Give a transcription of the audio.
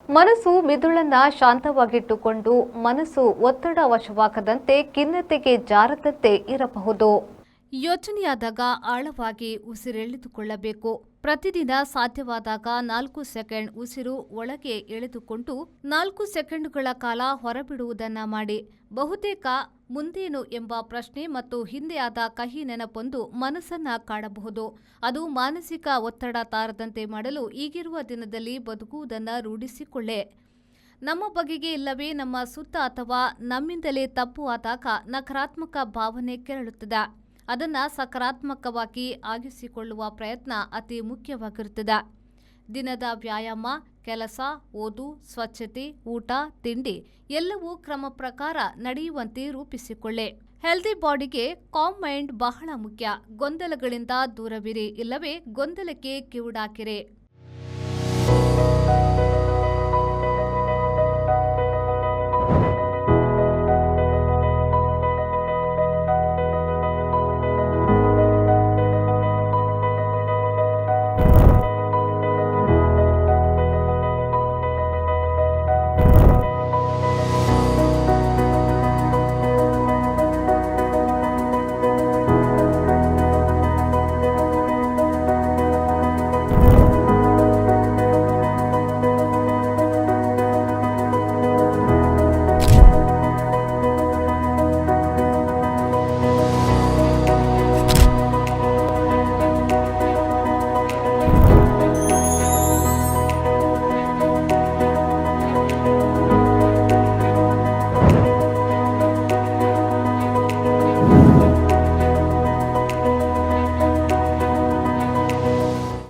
ಮನಸ್ಸು ಮಿದುಳನ್ನ ಶಾಂತವಾಗಿಟ್ಟುಕೊಂಡು ಮನಸ್ಸು ಒತ್ತಡ ವಶವಾಗದಂತೆ ಖಿನ್ನತೆಗೆ ಜಾರದಂತೆ ಇರಬಹುದು. ಯೋಚನೆಯಾದಾಗ ಆಳವಾಗಿ ಉಸಿರೆಳೆದುಕೊಳ್ಳಬೇಕು. ಪ್ರತಿದಿನ ಸಾಧ್ಯವಾದಾಗ 4 ಸೆಕೆಂಡ್ ಉಸಿರು ಒಳಗೆ ಎಳೆದುಕೊಂಡು 4 ಸೆಕೆಂಡುಗಳ ಕಾಲ ಹೊರಬಿಡುವುದನ್ನು ಮಾಡಿ. ಬಹುತೇಕ ಮುಂದೇನು ಎಂಬ ಪ್ರಶ್ನೆ ಮತ್ತು ಹಿಂದೆ ಆದ ಕಹಿ ನೆನಪೊಂದು ಮನಸ್ಸನ್ನ ಕಾಡಬಹುದು. ಅದು ಮಾನಸಿಕ ಒತ್ತಡ ತಾರದಂತೆ ಮಾಡಲು ಈಗಿರುವ ದಿನದಲ್ಲಿ ಬದುಕುವುದನ್ನು ರೂಢಿಸಿಕೊಳ್ಳೆ. ನಮ್ಮ ಬಗೆಗೆ ಇಲ್ಲವೇ ನಮ್ಮ ಸುತ್ತ ಅಥವಾ ನಮ್ಮಿಂದಲೇ ತಪ್ಪು ಆದಾಗ ನಕಾರಾತ್ಮಕ ಭಾವನೆ ಕೆರಳುತ್ತದೆ. ಅದನ್ನು ಸಕಾರಾತ್ಮಕವಾಗಿ ಆಗಿಸಿಕೊಳ್ಳುವ ಪ್ರಯತ್ನ ಅತಿ ಮುಖ್ಯವಾಗಿರುತ್ತದೆ. ದಿನದ ವ್ಯಾಯಾಮ, ಕೆಲಸ, ಓದು, ಸ್ವಚ್ಛತೆ, ಊಟ, ತಿಂಡಿ ಎಲ್ಲವೂ ಕ್ರಮ ಪ್ರಕಾರ ನಡೆಯುವಂತೆ ರೂಪಿಸಿಕೊಳ್ಳಿ. ಹೆಲ್ದಿ ಬಾಡಿಗೆ ಕಾಮ್ ಮೈಂಡ್ ಬಹಳ ಮುಖ್ಯ. ಗೊಂದಲಗಳಿಂದ ದೂರವಿರಿ, ಇಲ್ಲವೇ ಗೊಂದಲಕ್ಕೆ ಕಿವುಡಾಕಿರಿ.